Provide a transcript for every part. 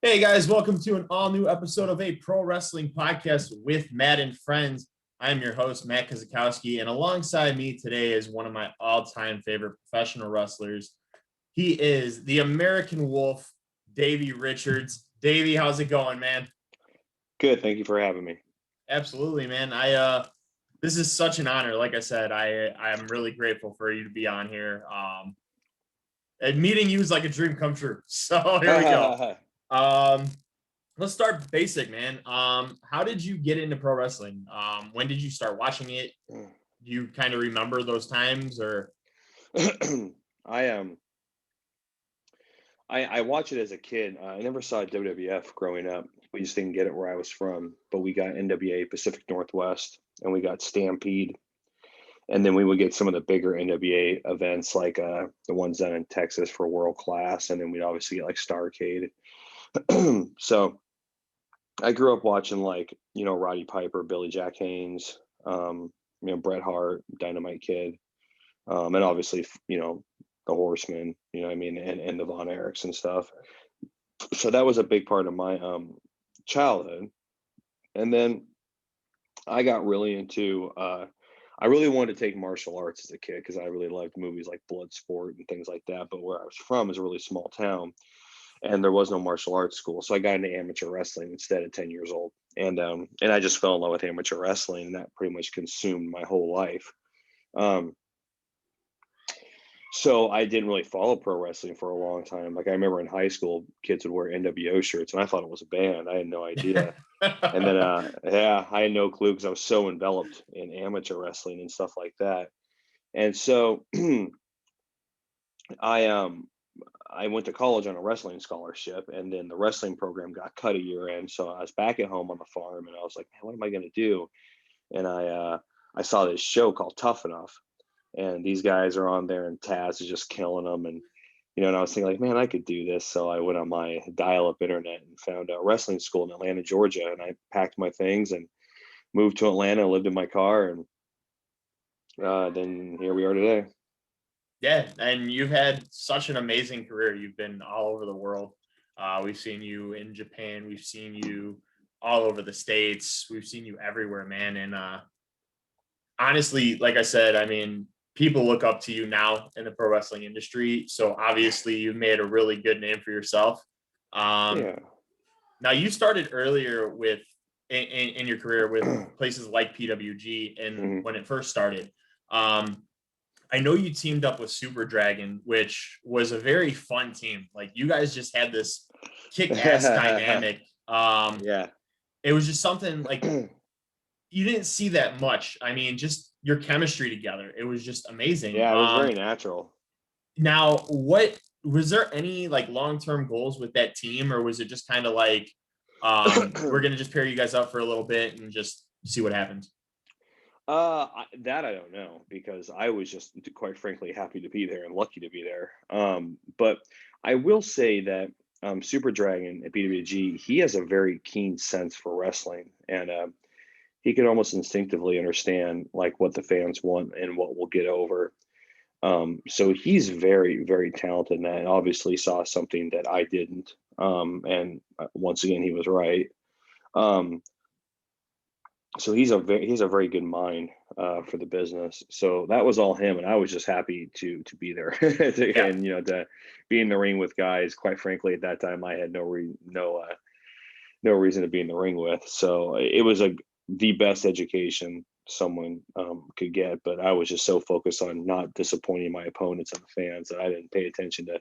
Hey guys, welcome to an all new episode of a pro wrestling podcast with Matt and friends. I'm your host, Matt Kozakowski, and alongside me today is one of my all time favorite professional wrestlers. He is the American Wolf, Davey Richards. Davey, how's it going, man? Good. Thank you for having me. Absolutely, man. This is such an honor. Like I said, I'm really grateful for you to be on here. And meeting you is like a dream come true. So here we go. Um, let's start basic, man. How did you get into pro wrestling? When did you start watching it? Do you kind of remember those times or? I I watched it as a kid. I never saw WWF growing up. We just didn't get it where I was from. But we got NWA Pacific Northwest, and we got Stampede, and then we would get some of the bigger NWA events like the ones down in Texas for World Class, and then we'd obviously get like Starrcade. So I grew up watching Roddy Piper, Billy Jack Haynes, Bret Hart, Dynamite Kid, and obviously the Horsemen, you know what I mean, and the Von Erichs and stuff. So that was a big part of my childhood. And then I got really into I really wanted to take martial arts as a kid because I really liked movies like Bloodsport and things like that. But where I was from is a really small town, and there was no martial arts school, so I got into amateur wrestling instead at 10 years old, and I just fell in love with amateur wrestling, and that pretty much consumed my whole life. Um, So I didn't really follow pro wrestling for a long time. Like I remember in high school, kids would wear NWO shirts, and I thought it was a band. I had no idea. And then, yeah, I had no clue because I was so enveloped in amateur wrestling and stuff like that. And so I I went to college on a wrestling scholarship, and then the wrestling program got cut a year in. So I was back at home on the farm, and I was like, man, what am I going to do? And I saw this show called Tough Enough, and these guys are on there, and Taz is just killing them. And I was thinking like, man, I could do this. So I went on my dial-up internet and found a wrestling school in Atlanta, Georgia, and I packed my things and moved to Atlanta, lived in my car, and then here we are today. Yeah, and you've had such an amazing career. You've been all over the world. We've seen you in Japan. We've seen you all over the States. We've seen you everywhere, man. And honestly, like I said, I mean, people look up to you now in the pro wrestling industry. So obviously, you've made a really good name for yourself. Um, Yeah. Now, you started earlier with in your career with places like PWG, and Mhm. when it first started. Um, I know you teamed up with Super Dragon, which was a very fun team. Like you guys just had this kick-ass dynamic. Yeah. It was just something like you didn't see that much. I mean, just your chemistry together. It was just amazing. Yeah, it was very natural. Now, what was there any like long-term goals with that team, or was it just kind of like we're gonna just pair you guys up for a little bit and just see what happens? That I don't know because I was just quite frankly happy to be there and lucky to be there. But I will say that Super Dragon at PWG, he has a very keen sense for wrestling, and he can almost instinctively understand like what the fans want and what will get over. So he's very, very talented, and I obviously saw something that I didn't. And once again, he was right. Um, so he's a very good mind for the business. So that was all him, and I was just happy to be there Yeah. and to be in the ring with guys. Quite frankly, at that time, I had no reason to be in the ring with. So it was the best education someone could get. But I was just so focused on not disappointing my opponents and the fans that I didn't pay attention to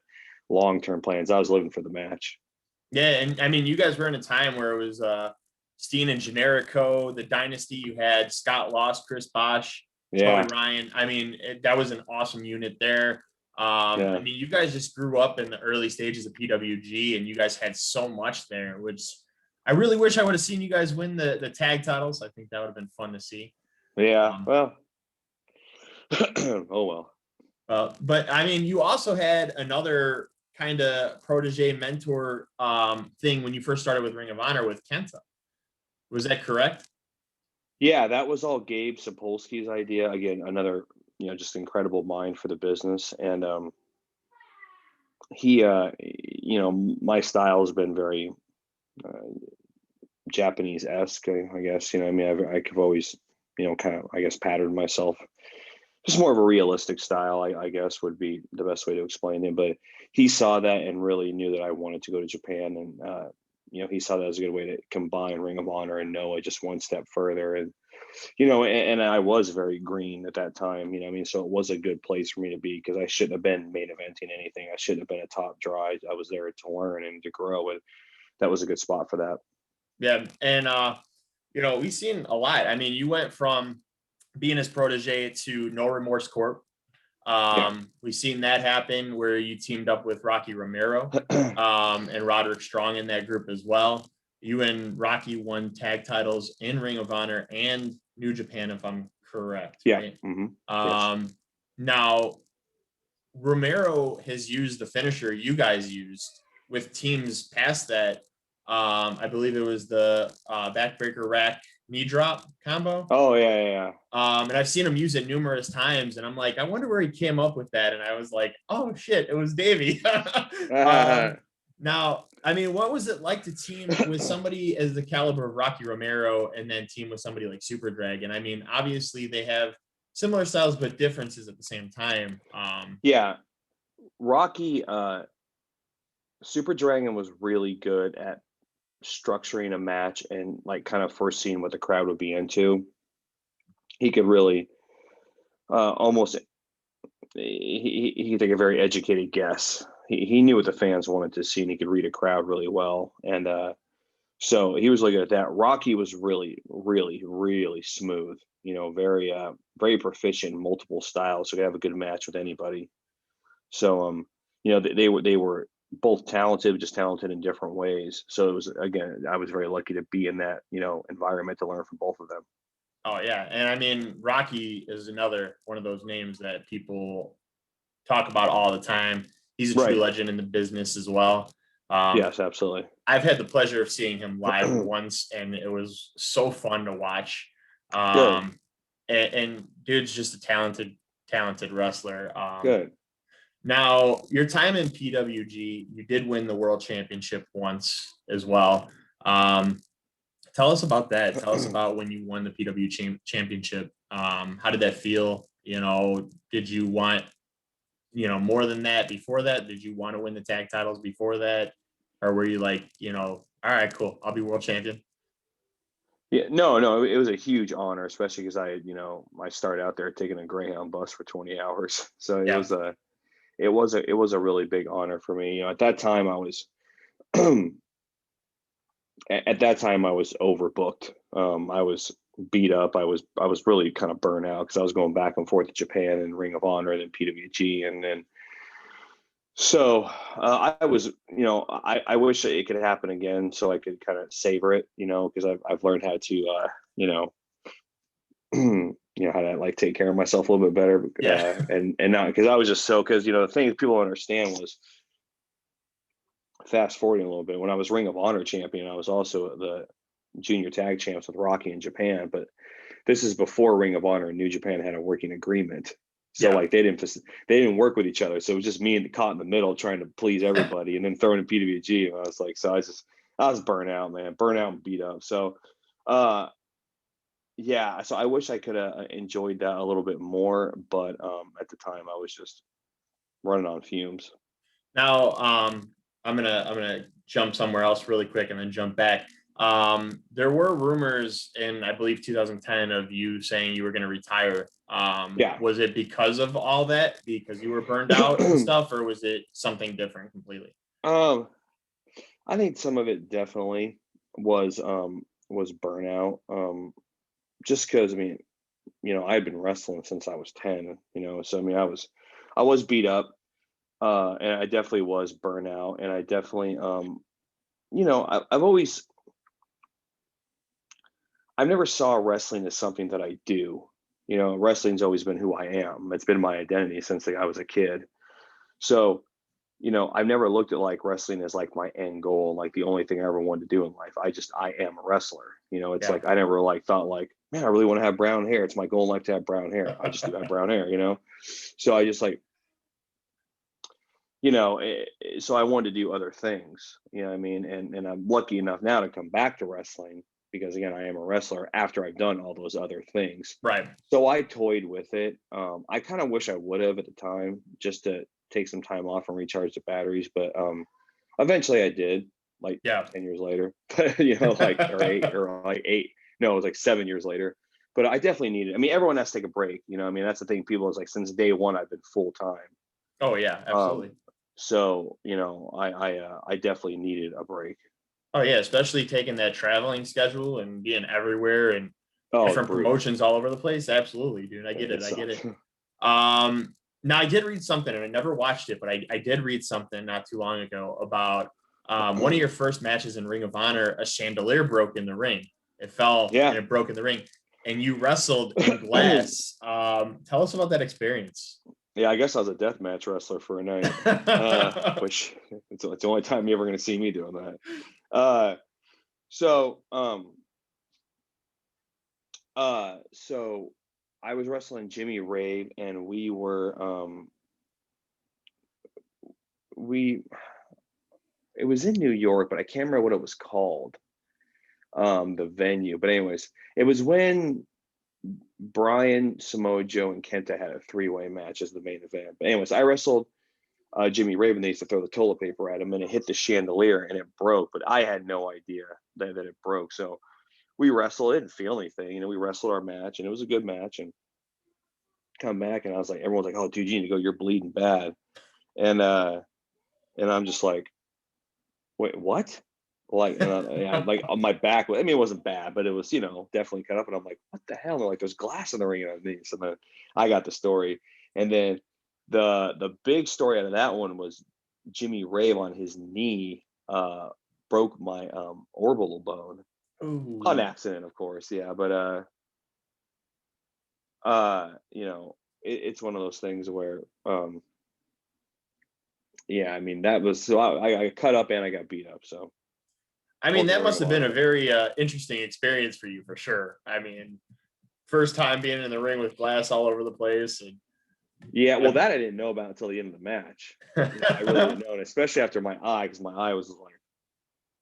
long term plans. I was living for the match. Yeah, and I mean, you guys were in a time where it was Steen and Generico, the dynasty. You had Scott Lost, Chris Bosch, Joey Yeah, Ryan. I mean, that was an awesome unit there. I yeah. mean, you guys just grew up in the early stages of PWG, and you guys had so much there. Which I really wish I would have seen you guys win the tag titles. I think that would have been fun to see. Yeah, Um, well, oh well. but I mean, you also had another kind of protege mentor thing when you first started with Ring of Honor with Kenta. Was that correct? Yeah, that was all Gabe Sapolsky's idea. Again, another, just incredible mind for the business. And he, my style has been very Japanese-esque, I guess. You know, I mean, I've always, you know, kind of, I guess, patterned myself. Just more of a realistic style, I guess, would be the best way to explain it. But he saw that and really knew that I wanted to go to Japan, and you know, he saw that as a good way to combine Ring of Honor and Noah just one step further. And you know, and I was very green at that time. You know, I mean, so it was a good place for me to be, because I shouldn't have been main eventing anything. I shouldn't have been a top draw. I was there to learn and to grow, and that was a good spot for that. Yeah. And, you know, we've seen a lot. I mean, you went from being his protege to No Remorse Corp. Yeah. We've seen that happen where you teamed up with Rocky Romero and Roderick Strong in that group as well. You and Rocky won tag titles in Ring of Honor and New Japan, if I'm correct. Yeah. Right? Yes. Now, Romero has used the finisher you guys used with teams past that. I believe it was the backbreaker rack knee drop combo. Oh yeah. And I've seen him use it numerous times, and I'm like, I wonder where he came up with that. And I was like, oh shit, it was Davey. Now, I mean, what was it like to team with somebody as the caliber of Rocky Romero and then team with somebody like Super Dragon? I mean, obviously they have similar styles but differences at the same time. Yeah, Rocky, Super Dragon was really good at structuring a match and like kind of foreseeing what the crowd would be into. He could really almost he could take a very educated guess. He knew what the fans wanted to see, and he could read a crowd really well. And so he was really good at that. Rocky was really, really, really smooth. You know, very proficient in multiple styles, so he could have a good match with anybody. So you know, they were both talented, just talented in different ways. So it was, again, I was very lucky to be in that, you know, environment to learn from both of them. Oh yeah, and I mean, Rocky is another one of those names that people talk about all the time. He's a true Right. legend in the business as well. Yes, absolutely. I've had the pleasure of seeing him live once, and it was so fun to watch. Good. And dude's just a talented wrestler. Good. Now, your time in PWG, you did win the world championship once as well. Tell us about that. Tell us about when you won the PWG championship. How did that feel? You know, did you want, you know, more than that before that? Did you want to win the tag titles before that? Or were you like, you know, all right, cool, I'll be world champion? Yeah, no, it was a huge honor, especially because you know, I started out there taking a Greyhound bus for 20 hours. So Yeah. it was a really big honor for me. You know, at that time I was overbooked. I was beat up. I was really kind of burnt out because I was going back and forth to Japan and Ring of Honor and then PWG, and then so I was, you know, I wish it could happen again so I could kind of savor it, you know, because I've learned how to you know, you know, how to like take care of myself a little bit better. Yeah. And not because I was just so, because you know, the thing people don't understand was, fast forwarding a little bit, when I was Ring of Honor champion, I was also the junior tag champs with Rocky in Japan. But this is before Ring of Honor and New Japan had a working agreement. So Yeah. like they didn't work with each other. So it was just me and caught in the middle trying to please everybody, and then throwing in PWG. And I was like, so I was burnt out, man, burnt out and beat up. So yeah, so I wish I could have enjoyed that a little bit more, but at the time I was just running on fumes. Now, I'm gonna jump somewhere else really quick and then jump back. There were rumors in, I believe, 2010 of you saying you were going to retire. Yeah. Was it because of all that, because you were burned out and stuff, or was it something different completely? I think some of it definitely was burnout. Just because, I mean, you know, I've been wrestling since I was 10, you know, so I mean, I was beat up, and I definitely was burnout, and I definitely, you know, I've never saw wrestling as something that I do. You know, wrestling's always been who I am. It's been my identity since I was a kid. So, you know, I've never looked at like wrestling as like my end goal, like the only thing I ever wanted to do in life. I am a wrestler. You know, it's Yeah. like I never like thought like, man, I really want to have brown hair. It's my goal in life to have brown hair. I just do have brown hair, you know? So I just like, so I wanted to do other things, you know what I mean? And I'm lucky enough now to come back to wrestling because again, I am a wrestler after I've done all those other things. Right. So I toyed with it. I kind of wish I would have at the time just to take some time off and recharge the batteries, but eventually I did, like Yeah. 10 years later, like eight. No, it was like 7 years later. But I definitely needed. I mean, everyone has to take a break. I mean, that's the thing. People is like since day one, I've been full time. Oh yeah, absolutely. So I definitely needed a break. Oh yeah, especially taking that traveling schedule and being everywhere and Oh, it's different brutal. promotions all over the place. Absolutely, dude. I get it. I get it. Now I did read something and I never watched it, but I did read something not too long ago about one of your first matches in Ring of Honor. A chandelier broke in the ring. It fell Yeah. and it broke in the ring, and you wrestled in glass. Tell us about that experience. Yeah, I guess I was a deathmatch wrestler for a night, which it's the only time you're ever going to see me doing that. So I was wrestling Jimmy Rave, and we were it was in New York, but I can't remember what it was called, the venue. But anyways, it was when Brian, Samoa Joe, and Kenta had a three-way match as the main event. But anyways, I wrestled Jimmy Raven. They used to throw the toilet paper at him, and it hit the chandelier, and it broke. But I had no idea that it broke. So we wrestled. It didn't feel anything. We wrestled our match, and it was a good match. And come back, and I was like, everyone's like, "Oh, dude, you need to go. You're bleeding bad." And I'm just like, "Wait, what?" Like, and like on my back. I mean, it wasn't bad, but it was, definitely cut up. And I'm like, "What the hell?" And they're like, "There's glass in the ring underneath." So then I got the story, and then the big story out of that one was Jimmy Rave on his knee broke my orbital bone. Ooh. On accident, of course. Yeah, but it's one of those things where yeah, I mean, that was, so I cut up and I got beat up. So I mean, that must have been a very interesting experience for you, for sure. I mean, first time being in the ring with glass all over the place. And yeah, well, that I didn't know about until the end of the match. I really didn't know, and especially after my eye, because my eye was like,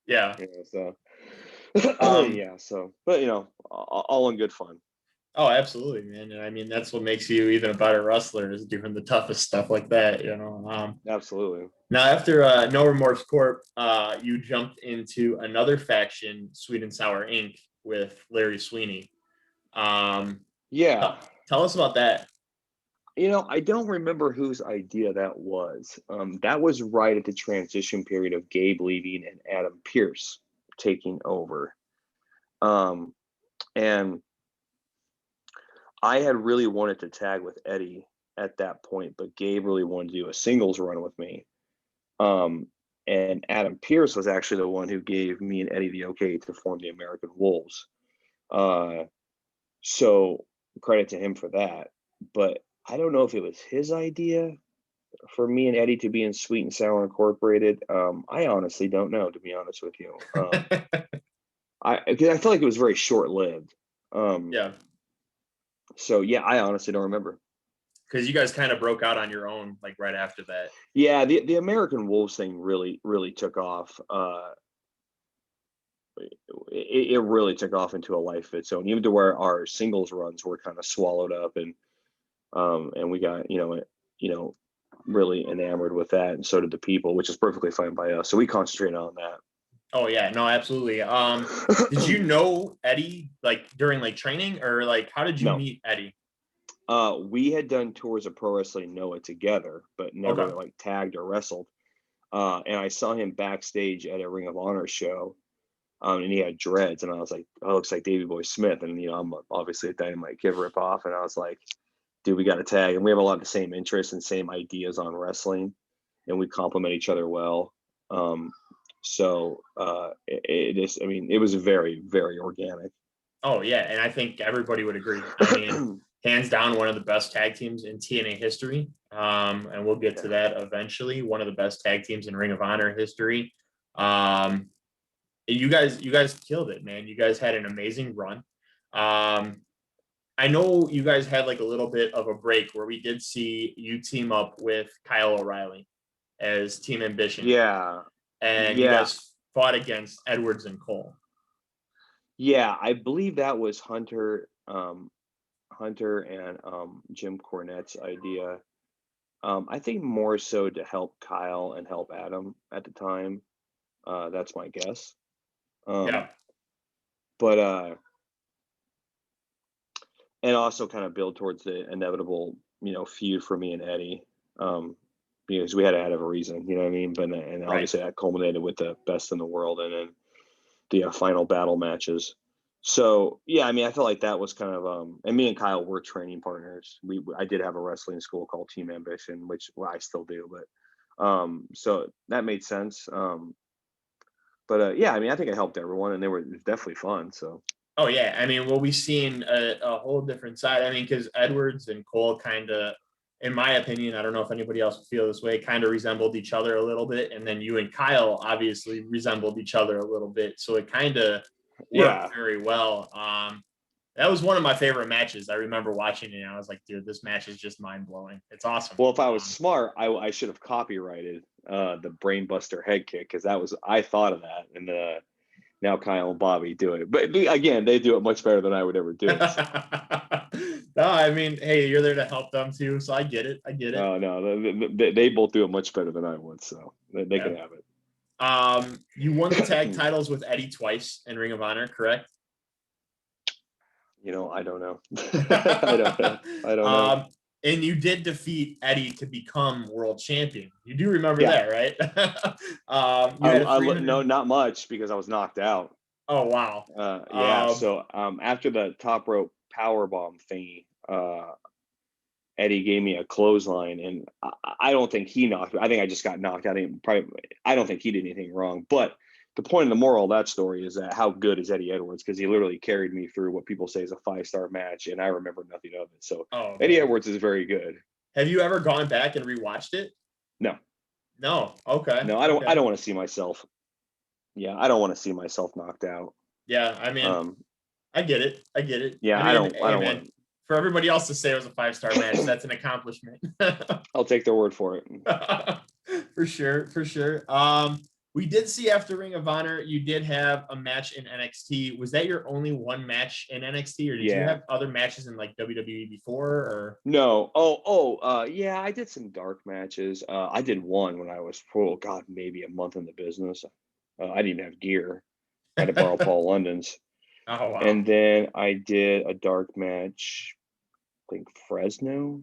yeah. So yeah, so, but all in good fun. Oh, absolutely, man. And I mean, that's what makes you even a better wrestler, is doing the toughest stuff like that. Absolutely. Now, after No Remorse Corp, you jumped into another faction, Sweet and Sour Inc., with Larry Sweeney. Yeah. Tell us about that. I don't remember whose idea that was. That was right at the transition period of Gabe leaving and Adam Pearce taking over. And I had really wanted to tag with Eddie at that point, but Gabe really wanted to do a singles run with me. And Adam Pearce was actually the one who gave me and Eddie the okay to form the American Wolves. So credit to him for that. But I don't know if it was his idea for me and Eddie to be in Sweet and Sour Incorporated. I honestly don't know, to be honest with you. I feel like it was very short lived. Yeah. So yeah, I honestly don't remember. Because you guys kind of broke out on your own, like right after that. Yeah, the American Wolves thing really took off. It really took off into a life of its own, even to where our singles runs were kind of swallowed up, and we got really enamored with that, and so did the people, which is perfectly fine by us. So we concentrated on that. Oh yeah, no, absolutely. Did you know Eddie like during like training, or like how did you meet Eddie? We had done tours of Pro Wrestling Noah together, but never like tagged or wrestled. And I saw him backstage at a Ring of Honor show, and he had dreads, and I was like, "Oh, looks like Davey Boy Smith." And I'm obviously a Dynamite Kid ripoff, and I was like, "Dude, we got to tag." And we have a lot of the same interests and same ideas on wrestling, and we complement each other well. So it is. I mean, it was very, very organic. Oh yeah, and I think everybody would agree. I mean, hands down, one of the best tag teams in TNA history. And we'll get to that eventually. One of the best tag teams in Ring of Honor history. You guys killed it, man. You guys had an amazing run. I know you guys had like a little bit of a break where we did see you team up with Kyle O'Reilly. as Team Ambition. Yeah. And you Yeah. guys fought against Edwards and Cole. Yeah. I believe that was Hunter and Jim Cornette's idea. I think more so to help Kyle and help Adam at the time. That's my guess. Yeah. But and also kind of build towards the inevitable, feud for me and Eddie. Because we had to have a reason, you know what I mean? But and obviously that culminated with the best in the world and then the final battle matches. So yeah, I mean, I felt like that was kind of and me and Kyle were training partners. I did have a wrestling school called Team Ambition, which I still do, but so that made sense. But yeah, I mean, I think it helped everyone, and it was definitely fun. So. Oh yeah, I mean, well, we've seen a whole different side. I mean, because Edwards and Cole kind of, in my opinion, I don't know if anybody else would feel this way, kind of resembled each other a little bit, and then you and Kyle obviously resembled each other a little bit, so it kind of worked very well. That was one of my favorite matches. I remember watching it, and I was like, dude, this match is just mind blowing. It's awesome. Well, if I was smart, I should have copyrighted the Brainbuster head kick because I thought of that, and now Kyle and Bobby do it. But again, they do it much better than I would ever do it. So. No, I mean, hey, you're there to help them too, so I get it. Oh, no, they both do it much better than I would, so they can have it. You won the tag titles with Eddie twice in Ring of Honor, correct? I don't know. I don't know. And you did defeat Eddie to become world champion. You do remember that, right? No, not much because I was knocked out. Oh, wow. So after the top rope power bomb thingy, Eddie gave me a clothesline, and I don't think he knocked me. I think I just got knocked out. I don't think he did anything wrong. But the point of the moral of that story is that how good is Eddie Edwards? Because he literally carried me through what people say is a 5-star match, and I remember nothing of it. So Eddie Edwards is very good. Have you ever gone back and rewatched it? No. Okay. No, I don't. Okay. I don't want to see myself. Yeah, I don't want to see myself knocked out. Yeah, I mean, I get it. Yeah, I don't want. For everybody else to say it was a 5-star match, that's an accomplishment. I'll take their word for it. For sure. We did see after Ring of Honor, you did have a match in NXT. Was that your only one match in NXT, or did you have other matches in like WWE before? Or no? Yeah, I did some dark matches. I did one when I was maybe a month in the business. I didn't even have gear. I had to borrow Paul London's. Oh wow! And then I did a dark match. I think Fresno.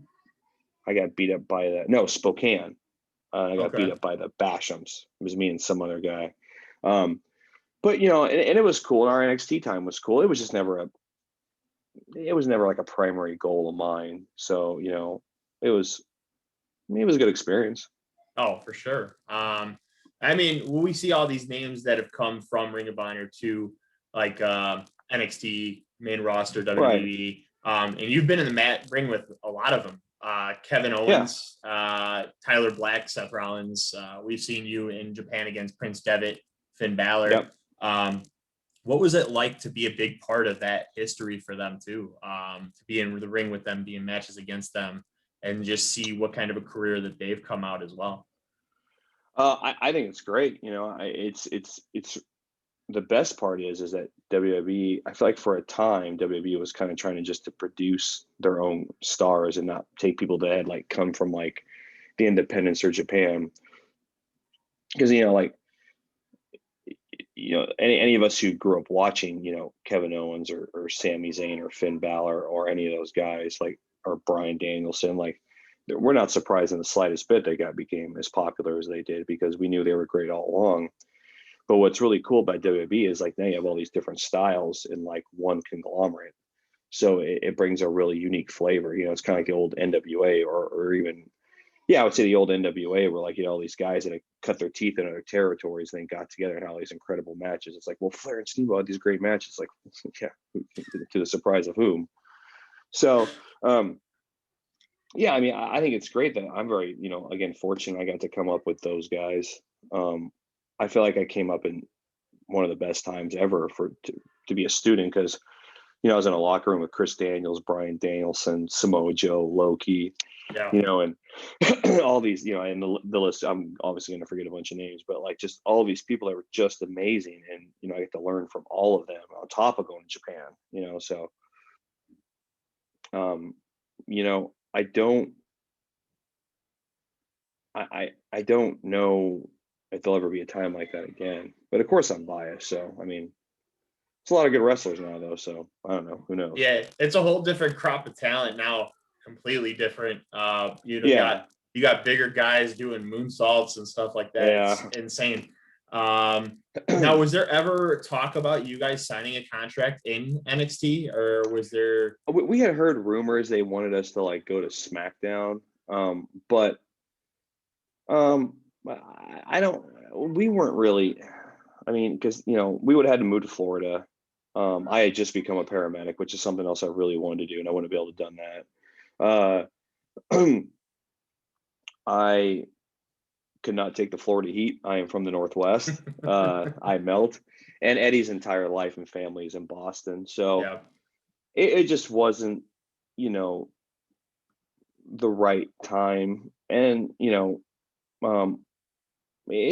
I got beat up by Spokane. I got beat up by the Bashams. It was me and some other guy. But and it was cool. Our NXT time was cool. It was just never like a primary goal of mine. So, it was a good experience. Oh, for sure. I mean, we see all these names that have come from Ring of Honor to like NXT, main roster, WWE. And you've been in the ring with a lot of them. Kevin Owens, Tyler Black, Seth Rollins. We've seen you in Japan against Prince Devitt, Finn Balor. Yep. What was it like to be a big part of that history for them too? To be in the ring with them, be in matches against them, and just see what kind of a career that they've come out as well. I think it's great. It's the best part is that WWE, I feel like for a time, WWE was kind of trying to produce their own stars and not take people that had like come from like the independents or Japan. Because, any of us who grew up watching, Kevin Owens or Sami Zayn or Finn Balor or any of those guys, like, or Bryan Danielson, like, we're not surprised in the slightest bit they became as popular as they did because we knew they were great all along. But what's really cool about WWE is like now you have all these different styles in like one conglomerate. So it brings a really unique flavor. It's kind of like the old NWA or even, I would say the old NWA where like, all these guys that had cut their teeth in other territories and then got together and had all these incredible matches. It's like, well, Flair and Steve had these great matches. Like, to the surprise of whom. So, I mean, I think it's great that I'm very, again, fortunate I got to come up with those guys. I feel like I came up in one of the best times ever to be a student because, I was in a locker room with Chris Daniels, Brian Danielson, Samoa Joe, Loki, Yeah. and all these, and the list, I'm obviously going to forget a bunch of names, but like just all these people that were just amazing. And, I get to learn from all of them on top of going to Japan, so, I don't, I don't know if there'll ever be a time like that again, but of course I'm biased. So, I mean, it's a lot of good wrestlers now though. So I don't know, who knows? Yeah. It's a whole different crop of talent now, completely different. Yeah. You got bigger guys doing moonsaults and stuff like that. Yeah. It's insane. Now, was there ever talk about you guys signing a contract in NXT, or was there? We had heard rumors they wanted us to like go to SmackDown, but I don't. We weren't really. I mean, because we would have had to move to Florida. I had just become a paramedic, which is something else I really wanted to do, and I wouldn't be able to have done that. I could not take the Florida heat. I am from the Northwest. I melt, and Eddie's entire life and family is in Boston, so Yeah. it just wasn't, the right time, and it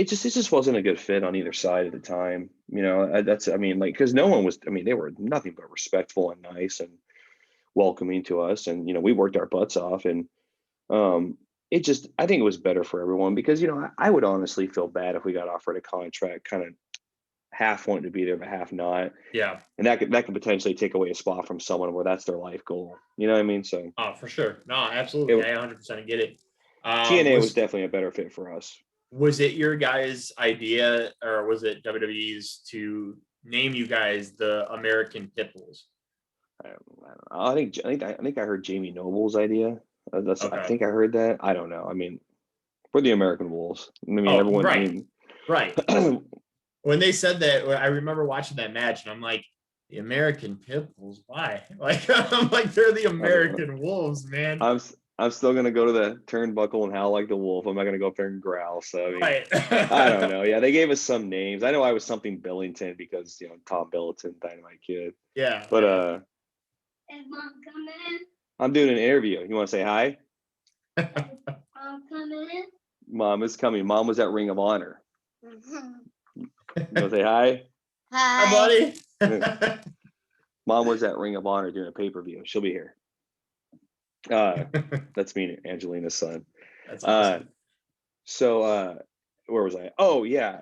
just wasn't a good fit on either side at the time. Because no one was. I mean, they were nothing but respectful and nice and welcoming to us, and we worked our butts off, and I think it was better for everyone because I would honestly feel bad if we got offered a contract, kind of half wanting to be there but half not. Yeah. And that could potentially take away a spot from someone where that's their life goal. You know what I mean? So. Oh, for sure. No, absolutely. I 100% get it. TNA was definitely a better fit for us. Was it your guys' idea, or was it WWE's, to name you guys the American Pitbulls? I don't know. I think I heard Jamie Noble's idea. Okay. I think I heard that. I don't know. I mean, we're the American Wolves. I mean, everyone. Right. I mean, right. When they said that, I remember watching that match, and I'm like, the American Pitbulls? Why? Like, I'm like, they're the American Wolves, man. I'm still gonna go to the turnbuckle and howl like the wolf. I'm not gonna go up there and growl. So I mean, right. I don't know. Yeah, they gave us some names. I know I was something Billington because Tom Billington, Dynamite Kid. Yeah. But Is Mom coming? I'm doing an interview. You want to say hi? Mom coming? Mom is coming. Mom was at Ring of Honor. Mm-hmm. You want to say hi? Hi. Hi, buddy. Mom was at Ring of Honor doing a pay-per-view. She'll be here. That's me, Angelina's son. That's awesome. So where was I? Oh yeah.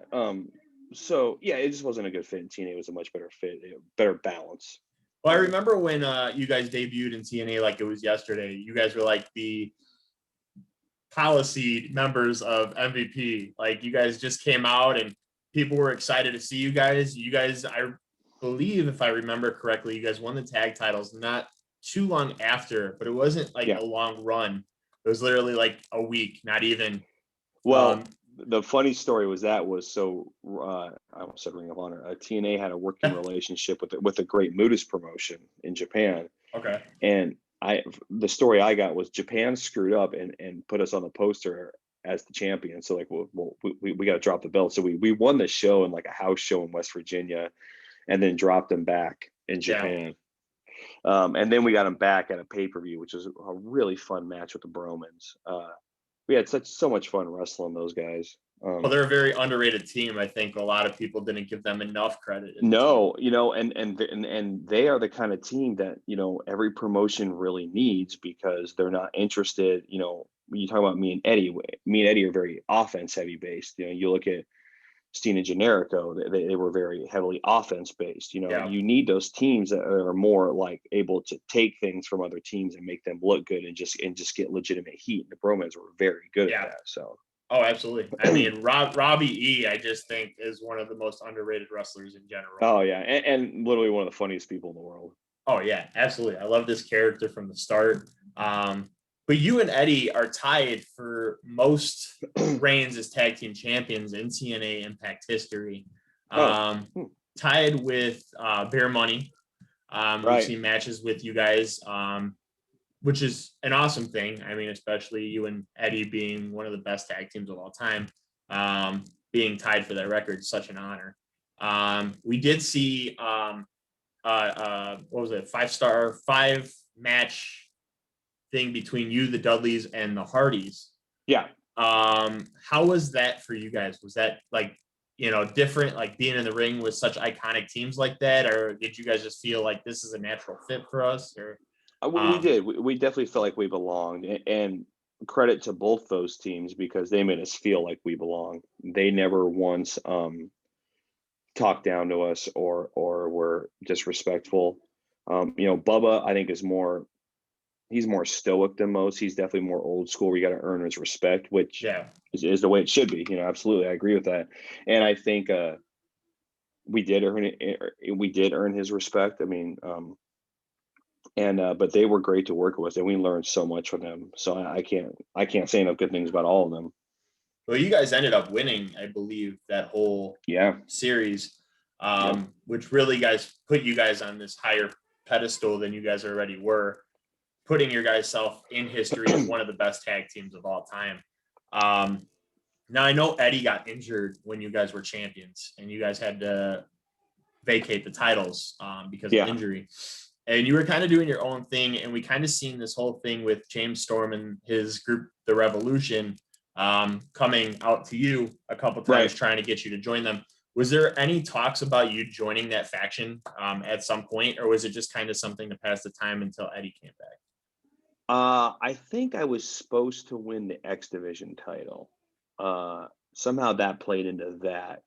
So yeah, it just wasn't a good fit. And TNA was a much better fit, better balance. Well, I remember when you guys debuted in TNA like it was yesterday. You guys were like the policy members of MVP. Like, you guys just came out and people were excited to see you guys. You guys, I believe, if I remember correctly, you guys won the tag titles not too long after, but it wasn't like a long run. It was literally like a week, not even. Well, the funny story was I almost said Ring of Honor. TNA had a working relationship with a great Mutis promotion in Japan. Okay. And the story I got was Japan screwed up and put us on the poster as the champion. So like, we got to drop the belt. So we won the show in like a house show in West Virginia, and then dropped them back in Japan. And then we got them back at a pay-per-view, which was a really fun match with the Bromans. We had so much fun wrestling those guys. Well, they're a very underrated team. I think a lot of people didn't give them enough credit. No, and they are the kind of team that, every promotion really needs, because they're not interested. When you talk about me and Eddie are very offense heavy based. You look at Steen and Generico, they were very heavily offense based. You need those teams that are more like able to take things from other teams and make them look good and just get legitimate heat. And the Bromans were very good at that. So. Oh, absolutely. I mean, Robbie E, I just think, is one of the most underrated wrestlers in general. Oh yeah, and literally one of the funniest people in the world. Oh yeah, absolutely. I love this character from the start. But you and Eddie are tied for most reigns as tag team champions in TNA Impact history. Tied with Bear Money. We've seen matches with you guys, which is an awesome thing. I mean, especially you and Eddie being one of the best tag teams of all time, being tied for that record, such an honor. We did see what was it, 5-match thing between you, the Dudleys, and the Hardys. Yeah. How was that for you guys? Was that like, different, like being in the ring with such iconic teams like that, or did you guys just feel like this is a natural fit for us? Or We did. We definitely felt like we belonged, and credit to both those teams because they made us feel like we belong. They never once talked down to us or were disrespectful. Bubba, I think, he's more stoic than most. He's definitely more old school. We got to earn his respect, which is the way it should be. Absolutely, I agree with that. And I think we did earn his respect. I mean, but they were great to work with, and we learned so much from them. So I can't say enough good things about all of them. Well, you guys ended up winning, I believe, that whole series, which really put you guys on this higher pedestal than you guys already were, putting your guys self in history as one of the best tag teams of all time. Now I know Eddie got injured when you guys were champions, and you guys had to vacate the titles because of injury. And you were kind of doing your own thing, and we kind of seen this whole thing with James Storm and his group, The Revolution, coming out to you a couple times, trying to get you to join them. Was there any talks about you joining that faction at some point, or was it just kind of something to pass the time until Eddie came back? I think I was supposed to win the X Division title. Somehow that played into that.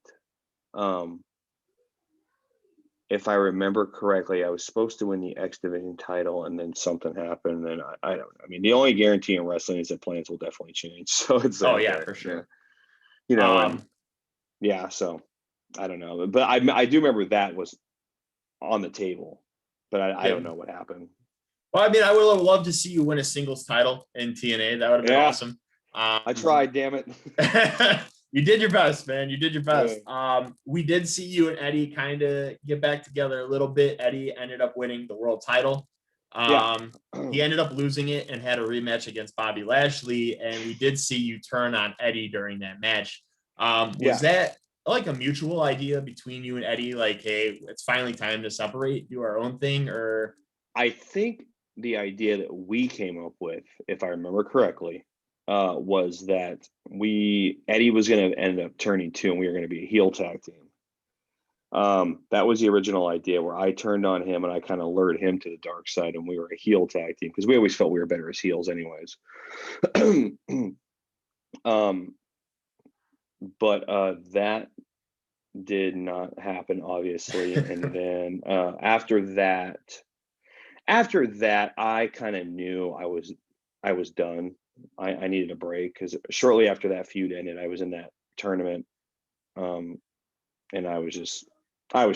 If I remember correctly, I was supposed to win the X Division title, and then something happened. And I don't know. I mean, the only guarantee in wrestling is that plans will definitely change. So it's for sure. So I don't know, but I do remember that was on the table, but I don't know what happened. Well, I mean, I would have loved to see you win a singles title in TNA. That would have been awesome. I tried, damn it. You did your best, man. You did your best. We did see you and Eddie kind of get back together a little bit. Eddie ended up winning the world title. He ended up losing it and had a rematch against Bobby Lashley. And we did see you turn on Eddie during that match. Was that like a mutual idea between you and Eddie? Like, hey, it's finally time to separate, do our own thing? Or I think the idea that we came up with, if I remember correctly, was that Eddie was going to end up turning 2 and we were going to be a heel tag team. That was the original idea, where I turned on him and I kind of lured him to the dark side, and we were a heel tag team because we always felt we were better as heels anyways. But that did not happen, obviously. And then after that, I kind of knew I was done. I needed a break because shortly after that feud ended, I was in that tournament, and I was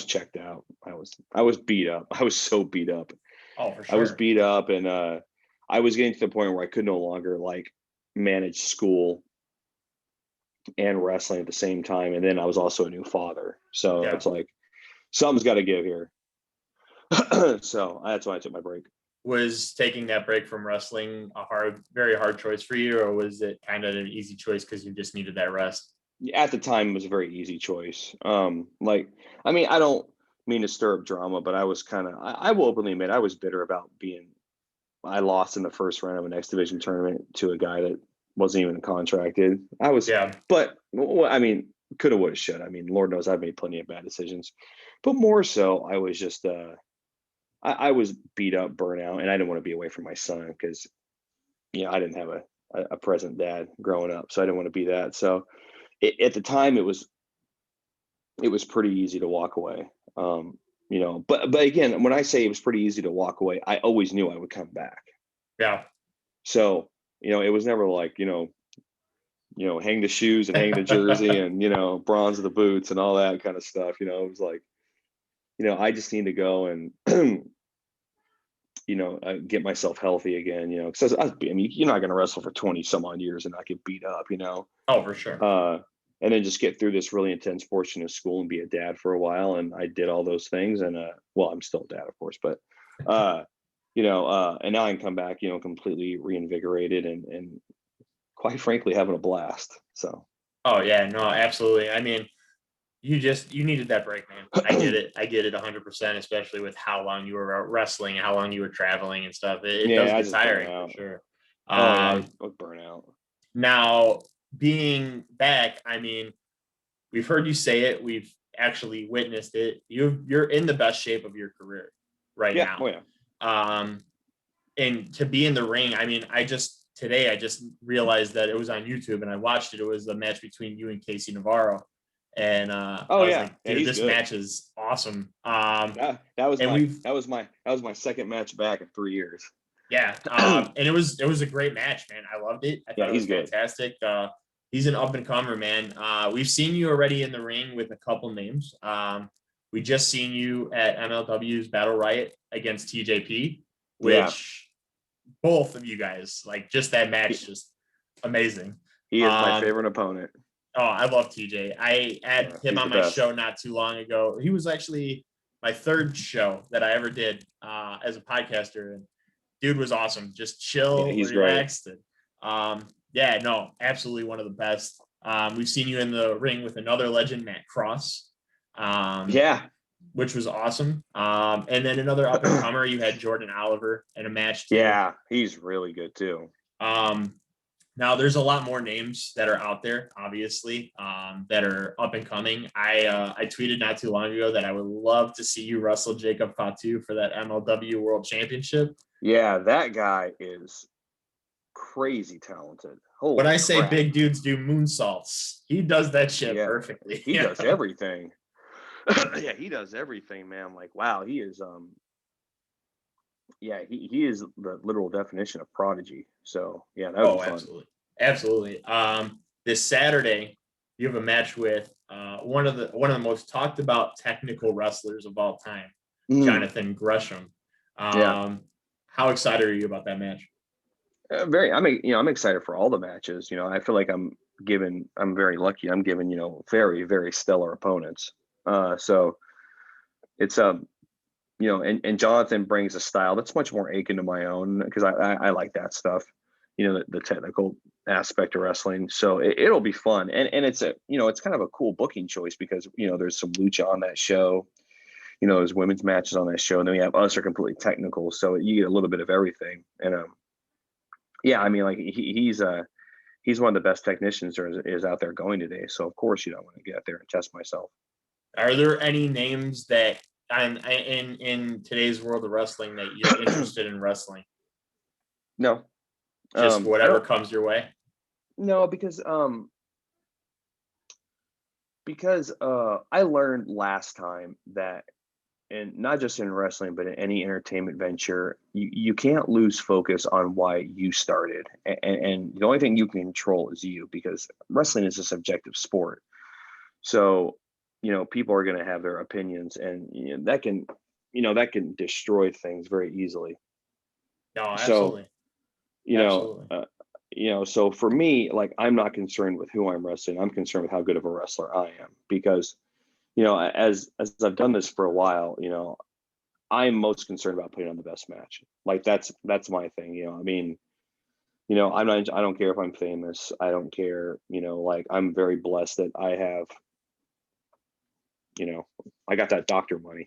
checked out. I was beat up. I was so beat up. Oh, for sure. I was beat up, and I was getting to the point where I could no longer like manage school and wrestling at the same time. And then I was also a new father, so it's like something's got to give here. So that's why I took my break. Was taking that break from wrestling a very hard choice for you, or was it kind of an easy choice because you just needed that rest? At the time, it was a very easy choice. I mean, I don't mean to stir up drama, but I was I will openly admit I was bitter about I lost in the first round of an X Division tournament to a guy that wasn't even contracted. But I mean, coulda, woulda, shoulda. I mean, Lord knows I've made plenty of bad decisions, but more so, I was just, I was beat up, burnout, and I didn't want to be away from my son because, I didn't have a present dad growing up, so I didn't want to be that. So at the time, it was pretty easy to walk away. But again, when I say it was pretty easy to walk away, I always knew I would come back. Yeah. So, it was never like, hang the shoes and hang the jersey and, bronze the boots and all that kind of stuff. It was like, I just need to go and, get myself healthy again, because I mean, you're not going to wrestle for 20 some odd years and not get beat up, Oh, for sure. And then just get through this really intense portion of school and be a dad for a while. And I did all those things. And, well, I'm still a dad, of course, but, and now I can come back, completely reinvigorated and quite frankly, having a blast. So. Oh yeah, no, absolutely. I mean, you needed that break, man. I get it. I get it 100%, especially with how long you were wrestling, how long you were traveling and stuff. It does I get just burn tiring for out. sure. Oh yeah, I would burn out. Now being back, I mean, we've heard you say it. We've actually witnessed it. You're in the best shape of your career right Yeah. now. Oh yeah. And to be in the ring, I mean, today I just realized that it was on YouTube and I watched it. It was the match between you and Casey Navarro. And I was like, dude, this match is awesome. That was my second match back in 3 years. Yeah. And it was a great match, man. I loved it. I thought it was fantastic. He's an up and comer, man. We've seen you already in the ring with a couple names. We just seen you at MLW's Battle Riot against TJP, which both of you guys, like, just that match, just amazing. He is my favorite opponent. Oh, I love TJ. I had him on my show not too long ago. He was actually my third show that I ever did as a podcaster. And dude was awesome. Just chill, relaxed. And, absolutely one of the best. We've seen you in the ring with another legend, Matt Cross. Which was awesome. And then another up and comer, you had Jordan Oliver in a match too. Yeah, he's really good too. Now there's a lot more names that are out there, obviously, that are up and coming. I tweeted not too long ago that I would love to see you wrestle Jacob Fatu for that MLW World Championship. Yeah, that guy is crazy talented. Holy when I crap. Say big dudes do moonsaults, he does that shit perfectly. He does everything. Yeah, he does everything, man. Like, wow, he is he is the literal definition of prodigy. So yeah, that would be fun. Absolutely. This Saturday you have a match with one of the most talked about technical wrestlers of all time, Jonathan Gresham. How excited are you about that match? I'm excited for all the matches. I feel like I'm very lucky. I'm given, very, very stellar opponents. So it's and Jonathan brings a style that's much more akin to my own, because I like that stuff, the technical aspect of wrestling. So it'll be fun, and it's it's kind of a cool booking choice because there's some lucha on that show, there's women's matches on that show, and then we have us are completely technical, so you get a little bit of everything. And I mean, like he's one of the best technicians there is out there going today. So of course, I want to get out there and test myself. Are there any names that in today's world of wrestling that you're interested in wrestling? No. Just whatever comes your way? No, because I learned last time that, and not just in wrestling, but in any entertainment venture, you can't lose focus on why you started. And the only thing you can control is you, because wrestling is a subjective sport. So people are going to have their opinions, and that can destroy things very easily. No, absolutely. So, so for me, like, I'm not concerned with who I'm wrestling. I'm concerned with how good of a wrestler I am, because, as I've done this for a while, I'm most concerned about putting on the best match. Like, that's my thing. I mean, I don't care if I'm famous. I don't care. Like, I'm very blessed that I have, I got that doctor money.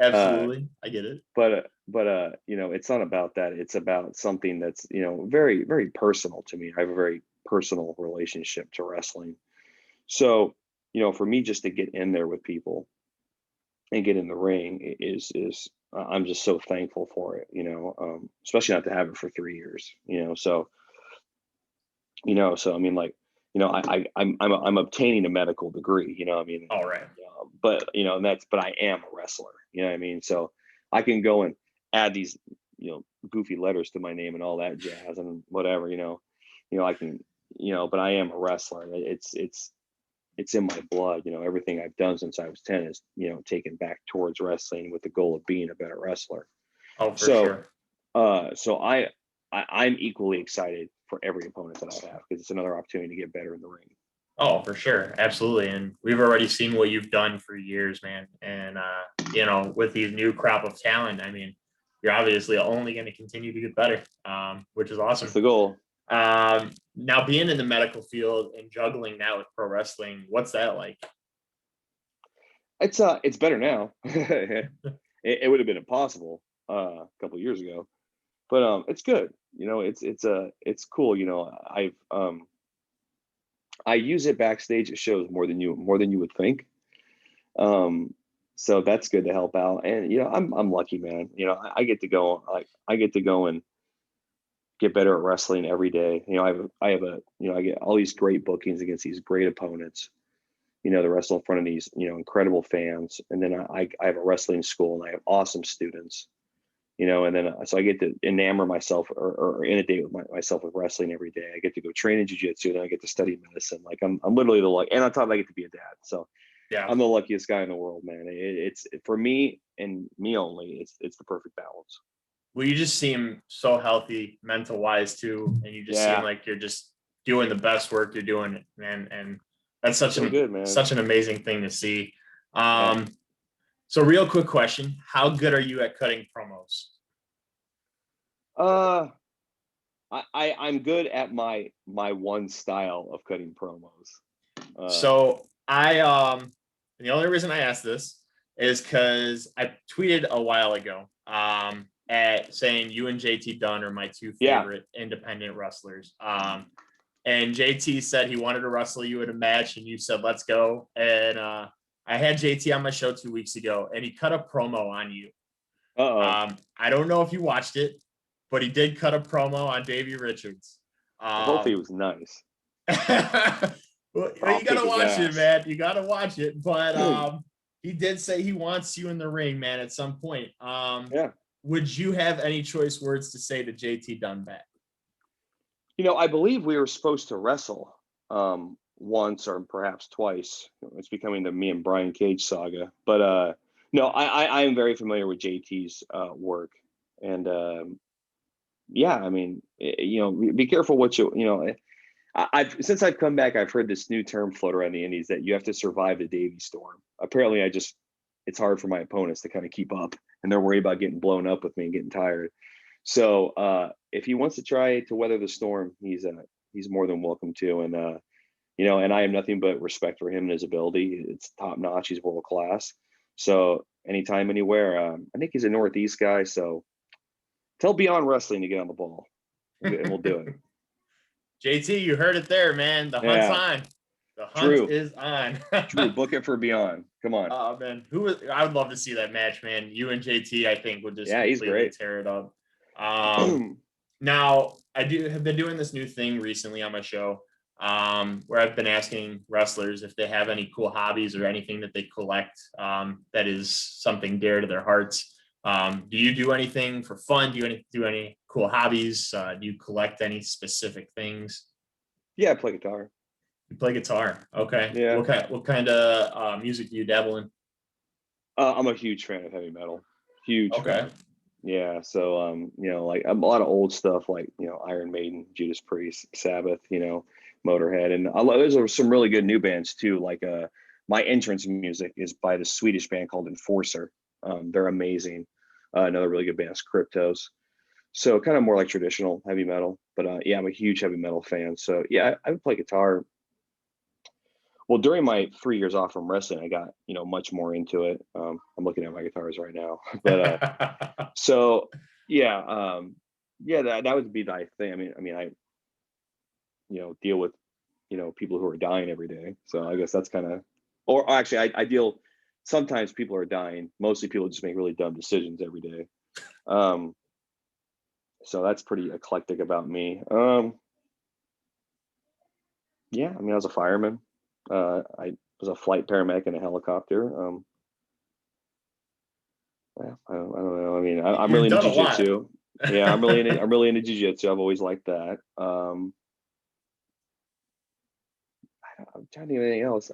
Absolutely. I get it. But it's not about that. It's about something that's, very, very personal to me. I have a very personal relationship to wrestling. So, for me just to get in there with people and get in the ring is I'm just so thankful for it, especially not to have it for 3 years, so I mean, like, I'm obtaining a medical degree, I mean, all right. But but I am a wrestler, I mean, so I can go and add these, goofy letters to my name and all that jazz and whatever, I can, but I am a wrestler. It's in my blood, everything I've done since I was 10 is, taken back towards wrestling with the goal of being a better wrestler. Oh, for sure. So I'm equally excited for every opponent that I have, because it's another opportunity to get better in the ring. Oh, for sure. Absolutely. And we've already seen what you've done for years, man. And, with these new crop of talent, I mean, you're obviously only going to continue to get better, which is awesome. That's the goal. Now being in the medical field and juggling that with pro wrestling, what's that like? It's better now. It would have been impossible a couple of years ago, but it's good. You know, it's cool. You know, I use it backstage at shows more than you would think. So that's good to help out. And you know, I'm lucky, man. You know, I get to go, like, I get to go and get better at wrestling every day. You know, I get all these great bookings against these great opponents, you know, to wrestle in front of these, you know, incredible fans. And then I have a wrestling school and I have awesome students, you know, and then so I get to enamor myself or inundate with myself with wrestling every day. I get to go train in jiu-jitsu, then I get to study medicine. Like I'm literally the luck, and on top I get to be a dad. So Yeah. I'm the luckiest guy in the world, man. It's for me and me only. It's the perfect balance. Well, you just seem so healthy mental wise too. And you just seem like you're just doing the best work you're doing, man. And that's such an amazing thing to see. So real quick question, how good are you at cutting promos? I'm good at my one style of cutting promos. So the only reason I asked this is because I tweeted a while ago at saying you and JT Dunn are my two favorite independent wrestlers. And JT said he wanted to wrestle you in a match, and you said, let's go. And I had JT on my show 2 weeks ago, and he cut a promo on you. I don't know if you watched it, but he did cut a promo on Davey Richards. Hopefully it was nice. Well, you gotta watch it, man. You gotta watch it. But he did say he wants you in the ring, man, at some point. Would you have any choice words to say to JT Dunn back? You know, I believe we were supposed to wrestle once or perhaps twice. It's becoming the me and Brian Cage saga. But no, I am very familiar with JT's work. And I mean, you know, be careful what you know. Since I've come back, I've heard this new term float around the indies that you have to survive the Davey storm. Apparently, it's hard for my opponents to kind of keep up, and they're worried about getting blown up with me and getting tired. So if he wants to try to weather the storm, he's more than welcome to. And you know, and I have nothing but respect for him and his ability. It's top notch. He's world class. So anytime, anywhere. I think he's a Northeast guy. So tell Beyond Wrestling to get on the ball, and we'll do it. JT, you heard it there, man. The hunt's on. The hunt is on. Drew, book it for Beyond. Come on. Oh man, I would love to see that match, man. You and JT, I think, would just completely tear it up. Now I have been doing this new thing recently on my show, where I've been asking wrestlers if they have any cool hobbies or anything that they collect that is something dear to their hearts. Do you do anything for fun? Do you do any cool hobbies? Do you collect any specific things? Yeah, I play guitar. You play guitar. Okay. Yeah. What kind of music do you dabble in? I'm a huge fan of heavy metal. Huge fan. Okay. Yeah. So you know, like a lot of old stuff like, you know, Iron Maiden, Judas Priest, Sabbath, you know, Motorhead, and there's some really good new bands too. Like my entrance music is by the Swedish band called Enforcer. They're amazing. Another really good band is Cryptos. So kind of more like traditional heavy metal, but yeah, I'm a huge heavy metal fan. So yeah, I would play guitar. Well, during my 3 years off from wrestling, I got, you know, much more into it. I'm looking at my guitars right now, but so yeah, that would be the thing. I mean, I, you know, deal with, you know, people who are dying every day. So I guess that's kind of, or actually, I deal. Sometimes people are dying. Mostly people just make really dumb decisions every day. So that's pretty eclectic about me. Yeah, I mean, I was a fireman. I was a flight paramedic in a helicopter. Well, I don't know. I mean, I'm really into jiu-jitsu. Yeah, I'm really into jiu-jitsu. I've always liked that. I'm trying to think of anything else.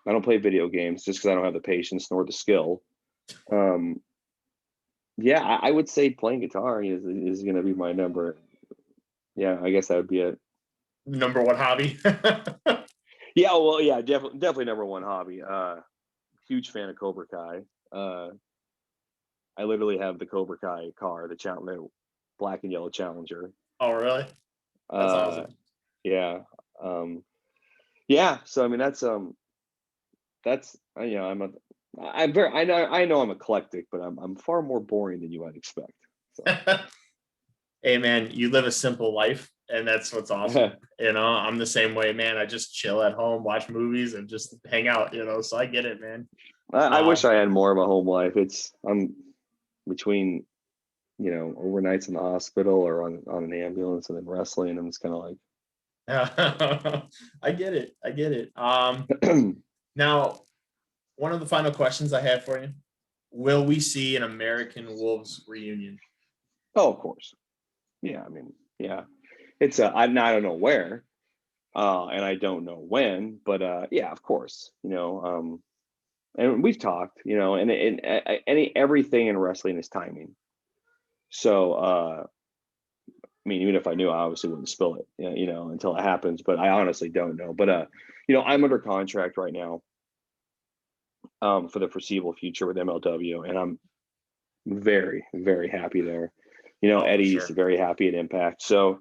I don't play video games just because I don't have the patience nor the skill. Yeah, I would say playing guitar is going to be my number. Yeah, I guess that would be it. Number one hobby. Yeah, well, yeah, definitely number one hobby. Huge fan of Cobra Kai. I literally have the Cobra Kai car, the black and yellow challenger. Oh, really? That's awesome. Yeah. Yeah. So I mean, that's you know, I know I'm eclectic, but I'm far more boring than you might expect. So. Hey man, you live a simple life, and that's what's awesome. You know, I'm the same way, man. I just chill at home, watch movies, and just hang out, you know. So I get it, man. I wish I had more of a home life. I'm between, you know, overnights in the hospital or on an ambulance and then wrestling. I'm just kind of like, I get it. I get it. Now, one of the final questions I have for you: will we see an American Wolves reunion? oh, of course. Yeah, I mean, yeah. It's I don't know where, and I don't know when, but yeah, of course. You know, and we've talked. You know, and everything in wrestling is timing. So, I mean, even if I knew, I obviously wouldn't spill it, you know, until it happens. But I honestly don't know. But you know, I'm under contract right now, for the foreseeable future with MLW, and I'm very, very happy there. You know, Eddie's very happy at Impact. So,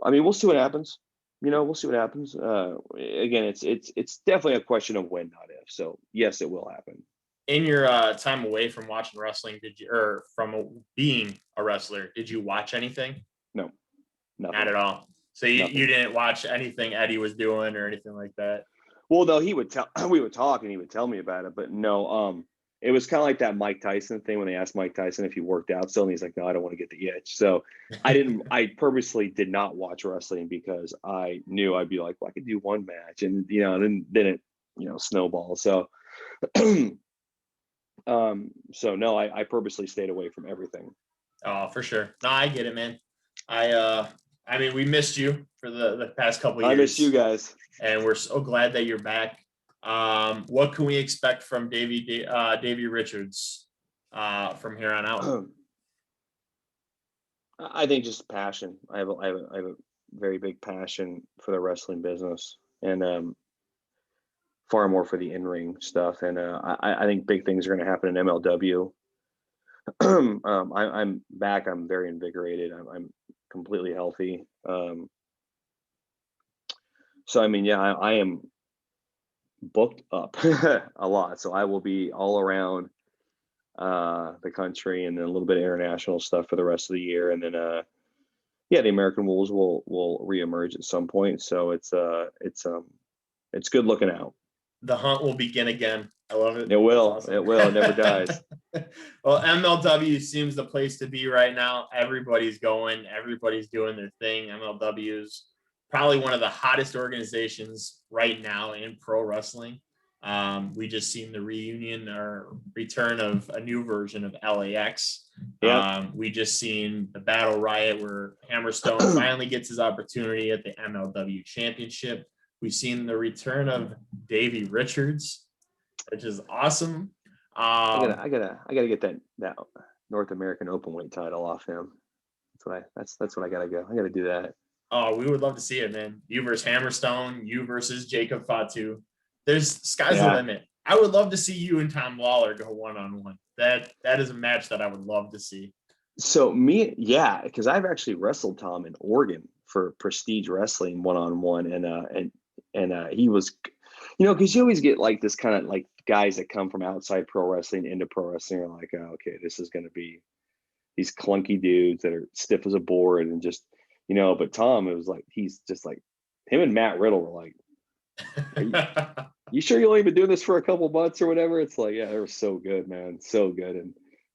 I mean, we'll see what happens. You know, we'll see what happens. Again, it's definitely a question of when, not if. So, yes, it will happen. In your time away from watching wrestling, or from being a wrestler, did you watch anything? No, nothing. Not at all. So you didn't watch anything Eddie was doing or anything like that? Well, no, we would talk and he would tell me about it, but no, it was kind of like that Mike Tyson thing when they asked Mike Tyson if he worked out still, and he's like, no, I don't want to get the itch. So I purposely did not watch wrestling because I knew I'd be like, well, I could do one match, and you know, then it, you know, snowballed. So, so no, I purposely stayed away from everything. Oh, for sure. No, I get it, man. I mean, we missed you for the past couple of years. I miss you guys, and we're so glad that you're back. What can we expect from Davey Richards from here on out? I think just passion. I have a very big passion for the wrestling business, and far more for the in-ring stuff. And I think big things are going to happen in MLW. I'm back. I'm very invigorated. I'm completely healthy. So I mean, yeah, I am booked up a lot. So I will be all around the country, and then a little bit of international stuff for the rest of the year, and then yeah, the American Wolves will reemerge at some point. So it's good looking out. The hunt will begin again. I love it. It will. Awesome. It will. It never dies. Well, MLW seems the place to be right now. Everybody's going. Everybody's doing their thing. MLW is probably one of the hottest organizations right now in pro wrestling. We just seen the reunion or return of a new version of LAX. Yeah. We just seen the Battle Riot where Hammerstone finally gets his opportunity at the MLW Championship. We've seen the return of Davey Richards, which is awesome. I gotta get that North American Openweight title off him. That's what I gotta go. I gotta do that. Oh, we would love to see it, man. You versus Hammerstone, you versus Jacob Fatu. There's sky's the limit. I would love to see you and Tom Lawler go one-on-one. That is a match that I would love to see. So because I've actually wrestled Tom in Oregon for Prestige Wrestling one-on-one, and he was, you know, because you always get like this kind of like guys that come from outside pro wrestling into pro wrestling are like, oh, okay, this is going to be these clunky dudes that are stiff as a board and just, you know, but Tom, it was like, he's just like, him and Matt Riddle were like, you sure you'll even do this for a couple months or whatever? It's like, yeah, they were so good, man. So good and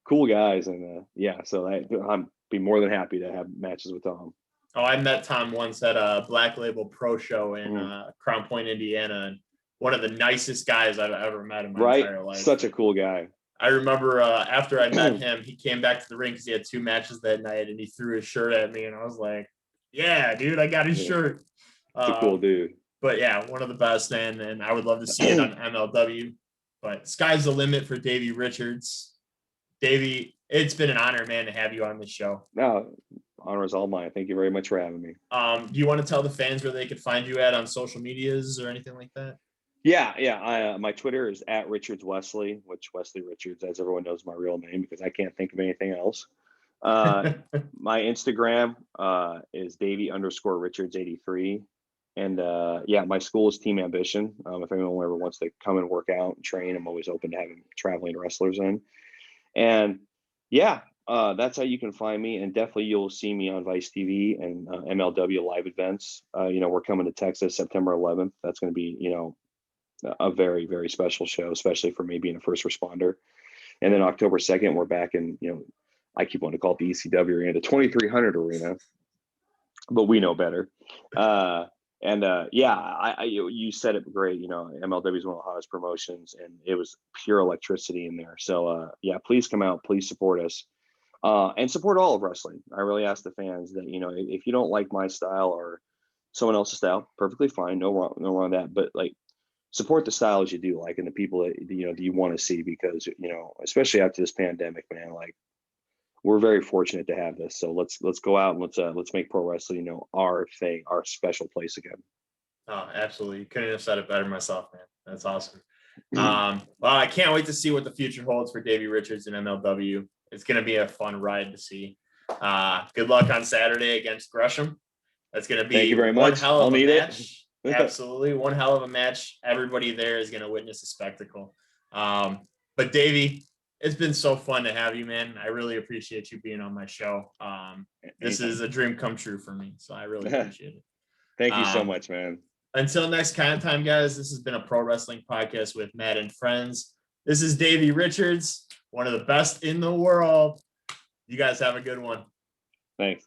cool guys. And yeah, so I'm be more than happy to have matches with Tom. Oh, I met Tom once at a Black Label Pro show in Crown Point, Indiana. And one of the nicest guys I've ever met in my entire life. Such a cool guy. I remember after I met him, he came back to the ring because he had 2 matches that night, and he threw his shirt at me, and I was like, yeah, dude, I got his shirt. It's a cool dude. But yeah, one of the best, and I would love to see it on MLW. But sky's the limit for Davey Richards. Davey, it's been an honor, man, to have you on this show. No, honor is all mine. Thank you very much for having me. Do you want to tell the fans where they could find you at on social medias or anything like that? Yeah. My Twitter is @RichardsWesley, which Wesley Richards, as everyone knows, my real name because I can't think of anything else. My Instagram is Davey _Richards 83. And yeah, my school is Team Ambition. If anyone ever wants to come and work out and train, I'm always open to having traveling wrestlers in. And yeah, that's how you can find me. And definitely you'll see me on Vice TV and MLW live events. We're coming to Texas September 11th. That's going to be, a very, very special show, especially for me being a first responder. And then October 2nd, we're back in, I keep wanting to call it the ECW arena, the 2300 arena, but we know better. You said it great. MLW is one of the hottest promotions, and it was pure electricity in there. So yeah, please come out, please support us, and support all of wrestling. I really ask the fans that, if you don't like my style or someone else's style, perfectly fine, no wrong with that. But like, support the styles you do like and the people that you want to see, because especially after this pandemic, man, like, we're very fortunate to have this. So let's go out and let's make pro wrestling, our thing, our special place again. Oh, absolutely. Couldn't have said it better myself, man. That's awesome. Well, I can't wait to see what the future holds for Davey Richards and MLW. It's going to be a fun ride to see. Good luck on Saturday against Gresham. That's going to be Thank you very one much. hell of I'll a need match. it. Absolutely. One hell of a match. Everybody there is going to witness a spectacle. But Davey, it's been so fun to have you, man. I really appreciate you being on my show. This is a dream come true for me, so I really appreciate it. Thank you so much, man. Until next time, guys, this has been a pro wrestling podcast with Matt and friends. This is Davey Richards, one of the best in the world. You guys have a good one. Thanks.